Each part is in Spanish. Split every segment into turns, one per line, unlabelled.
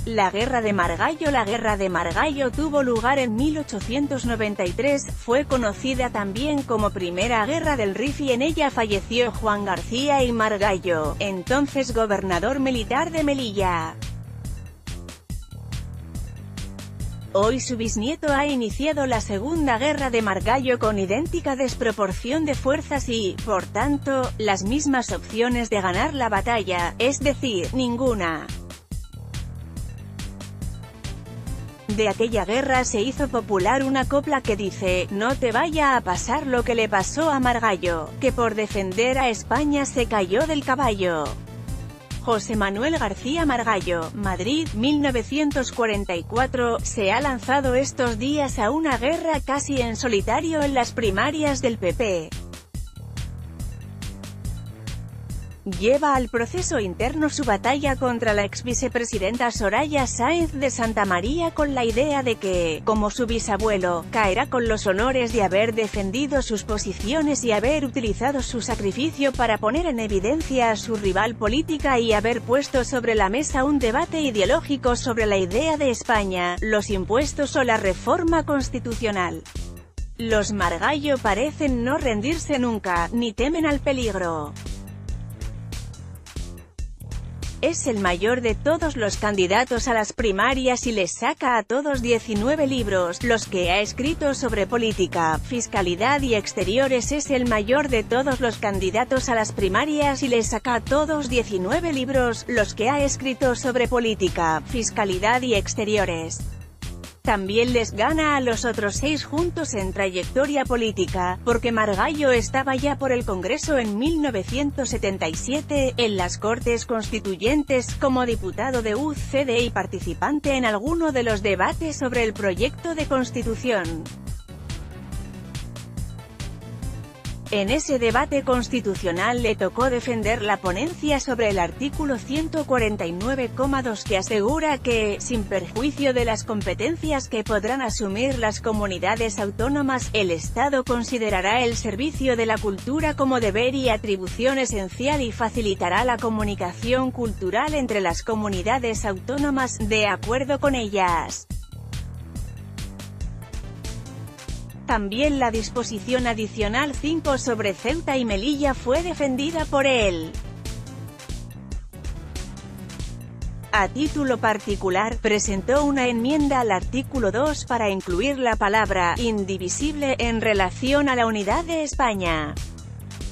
La Guerra de Margallo. La Guerra de Margallo tuvo lugar en 1893, fue conocida también como Primera Guerra del Rif y en ella falleció Juan García y Margallo, entonces gobernador militar de Melilla. Hoy su bisnieto ha iniciado la Segunda Guerra de Margallo con idéntica desproporción de fuerzas y, por tanto, las mismas opciones de ganar la batalla, es decir, ninguna. De aquella guerra se hizo popular una copla que dice: no te vaya a pasar lo que le pasó a Margallo, que por defender a España se cayó del caballo. José Manuel García Margallo, Madrid, 1944, se ha lanzado estos días a una guerra casi en solitario en las primarias del PP. Lleva al proceso interno su batalla contra la exvicepresidenta Soraya Sáenz de Santamaría con la idea de que, como su bisabuelo, caerá con los honores de haber defendido sus posiciones y haber utilizado su sacrificio para poner en evidencia a su rival política y haber puesto sobre la mesa un debate ideológico sobre la idea de España, los impuestos o la reforma constitucional. Los Margallo parecen no rendirse nunca, ni temen al peligro. Es el mayor de todos los candidatos a las primarias y les saca a todos 19 libros, los que ha escrito sobre política, fiscalidad y exteriores. Es el mayor de todos los candidatos a las primarias y les saca a todos 19 libros, los que ha escrito sobre política, fiscalidad y exteriores. También les gana a los otros 6 juntos en trayectoria política, porque Margallo estaba ya por el Congreso en 1977, en las Cortes Constituyentes, como diputado de UCD y participante en alguno de los debates sobre el proyecto de Constitución. En ese debate constitucional le tocó defender la ponencia sobre el artículo 149,2 que asegura que, sin perjuicio de las competencias que podrán asumir las comunidades autónomas, el Estado considerará el servicio de la cultura como deber y atribución esencial y facilitará la comunicación cultural entre las comunidades autónomas, de acuerdo con ellas. También la disposición adicional 5 sobre Ceuta y Melilla fue defendida por él. A título particular, presentó una enmienda al artículo 2 para incluir la palabra «indivisible» en relación a la unidad de España.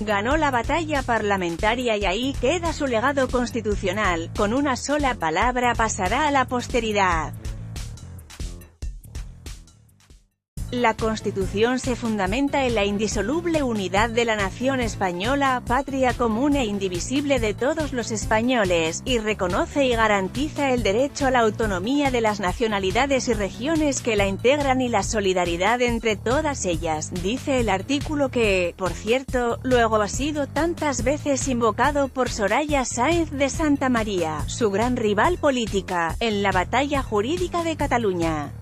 Ganó la batalla parlamentaria y ahí queda su legado constitucional, con una sola palabra pasará a la posteridad. La Constitución se fundamenta en la indisoluble unidad de la nación española, patria común e indivisible de todos los españoles, y reconoce y garantiza el derecho a la autonomía de las nacionalidades y regiones que la integran y la solidaridad entre todas ellas, dice el artículo que, por cierto, luego ha sido tantas veces invocado por Soraya Sáenz de Santamaría, su gran rival política, en la batalla jurídica de Cataluña.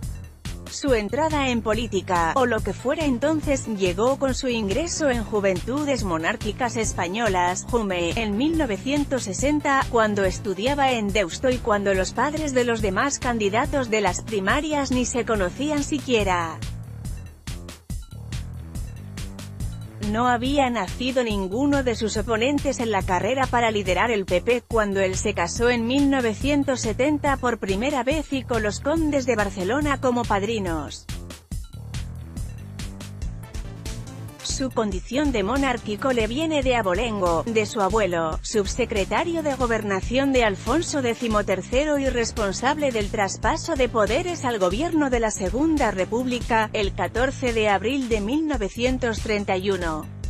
Su entrada en política, o lo que fuera entonces, llegó con su ingreso en Juventudes Monárquicas Españolas, JUME, en 1960, cuando estudiaba en Deusto y cuando los padres de los demás candidatos de las primarias ni se conocían siquiera. No había nacido ninguno de sus oponentes en la carrera para liderar el PP cuando él se casó en 1970 por primera vez y con los condes de Barcelona como padrinos. Su condición de monárquico le viene de abolengo, de su abuelo, subsecretario de Gobernación de Alfonso XIII y responsable del traspaso de poderes al gobierno de la Segunda República, el 14 de abril de 1931.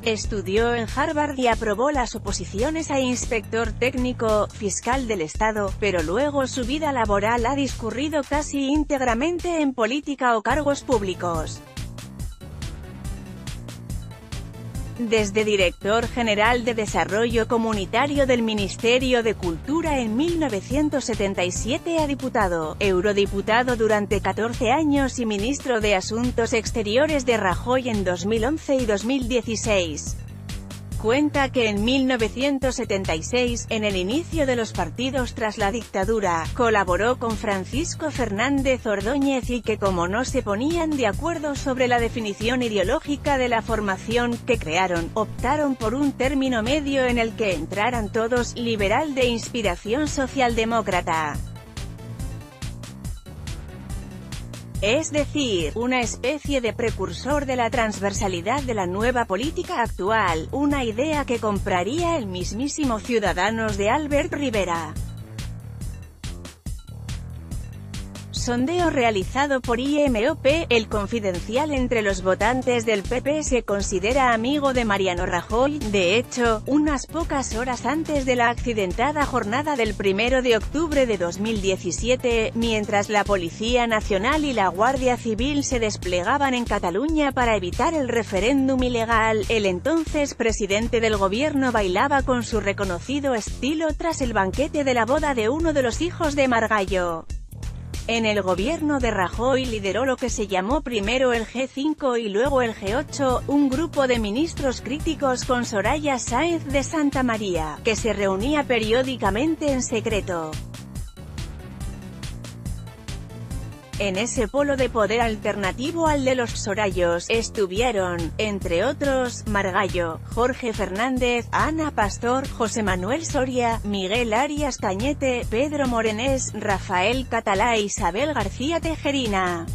Estudió en Harvard y aprobó las oposiciones a inspector técnico, fiscal del Estado, pero luego su vida laboral ha discurrido casi íntegramente en política o cargos públicos. Desde director general de Desarrollo Comunitario del Ministerio de Cultura en 1977 a diputado, eurodiputado durante 14 años y ministro de Asuntos Exteriores de Rajoy en 2011 y 2016. cuenta que en 1976, en el inicio de los partidos tras la dictadura, colaboró con Francisco Fernández Ordóñez y que como no se ponían de acuerdo sobre la definición ideológica de la formación que crearon, optaron por un término medio en el que entraran todos, liberal de inspiración socialdemócrata. Es decir, una especie de precursor de la transversalidad de la nueva política actual, una idea que compraría el mismísimo Ciudadanos de Albert Rivera. Sondeo realizado por IMOP, El Confidencial. Entre los votantes del PP se considera amigo de Mariano Rajoy. De hecho, unas pocas horas antes de la accidentada jornada del 1 de octubre de 2017, mientras la Policía Nacional y la Guardia Civil se desplegaban en Cataluña para evitar el referéndum ilegal, el entonces presidente del gobierno bailaba con su reconocido estilo tras el banquete de la boda de uno de los hijos de Margallo. En el gobierno de Rajoy lideró lo que se llamó primero el G5 y luego el G8, un grupo de ministros críticos con Soraya Sáenz de Santamaría, que se reunía periódicamente en secreto. En ese polo de poder alternativo al de los Sorayos, estuvieron, entre otros, Margallo, Jorge Fernández, Ana Pastor, José Manuel Soria, Miguel Arias Cañete, Pedro Morenés, Rafael Catalá e Isabel García Tejerina.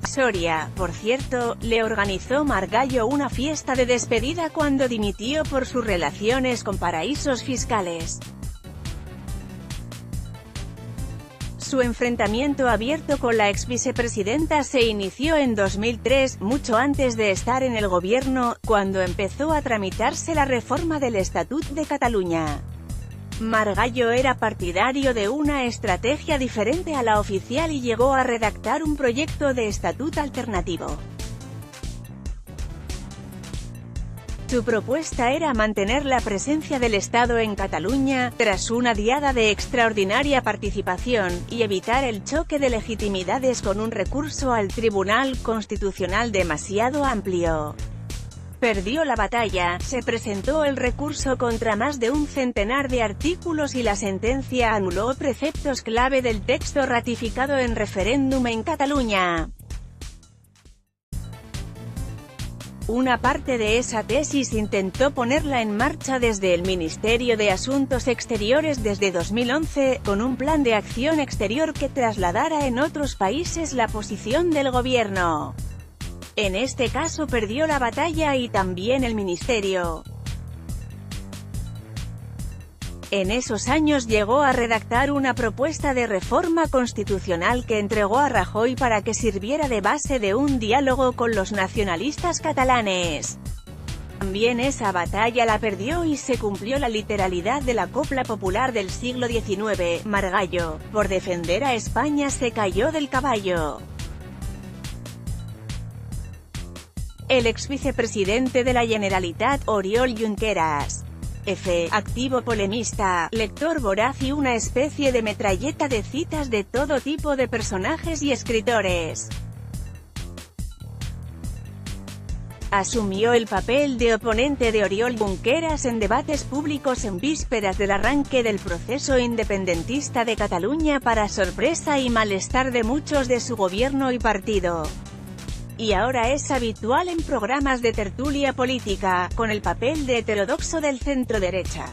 Soria, por cierto, le organizó Margallo una fiesta de despedida cuando dimitió por sus relaciones con paraísos fiscales. Su enfrentamiento abierto con la exvicepresidenta se inició en 2003, mucho antes de estar en el gobierno, cuando empezó a tramitarse la reforma del Estatut de Cataluña. Margallo era partidario de una estrategia diferente a la oficial y llegó a redactar un proyecto de estatut alternativo. Su propuesta era mantener la presencia del Estado en Cataluña, tras una diada de extraordinaria participación, y evitar el choque de legitimidades con un recurso al Tribunal Constitucional demasiado amplio. Perdió la batalla, se presentó el recurso contra más de un centenar de artículos y la sentencia anuló preceptos clave del texto ratificado en referéndum en Cataluña. Una parte de esa tesis intentó ponerla en marcha desde el Ministerio de Asuntos Exteriores desde 2011, con un plan de acción exterior que trasladara en otros países la posición del gobierno. En este caso perdió la batalla y también el ministerio. En esos años llegó a redactar una propuesta de reforma constitucional que entregó a Rajoy para que sirviera de base de un diálogo con los nacionalistas catalanes. También esa batalla la perdió y se cumplió la literalidad de la copla popular del siglo XIX, Margallo, por defender a España se cayó del caballo. El exvicepresidente de la Generalitat, Oriol Junqueras. Activo polemista, lector voraz y una especie de metralleta de citas de todo tipo de personajes y escritores. Asumió el papel de oponente de Oriol Junqueras en debates públicos en vísperas del arranque del proceso independentista de Cataluña para sorpresa y malestar de muchos de su gobierno y partido. Y ahora es habitual en programas de tertulia política, con el papel de heterodoxo del centro-derecha.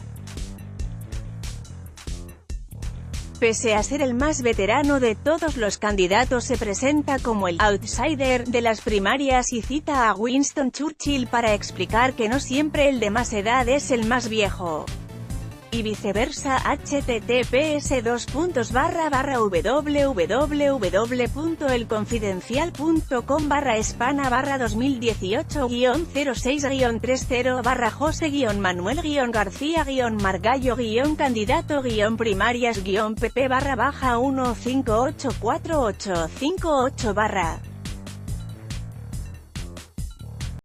Pese a ser el más veterano de todos los candidatos, se presenta como el «outsider» de las primarias y cita a Winston Churchill para explicar que no siempre el de más edad es el más viejo. Y viceversa. https://www.elconfidencial.com/espana/2018-060-3-Margallo-candidato-primarias-pp/1584858 58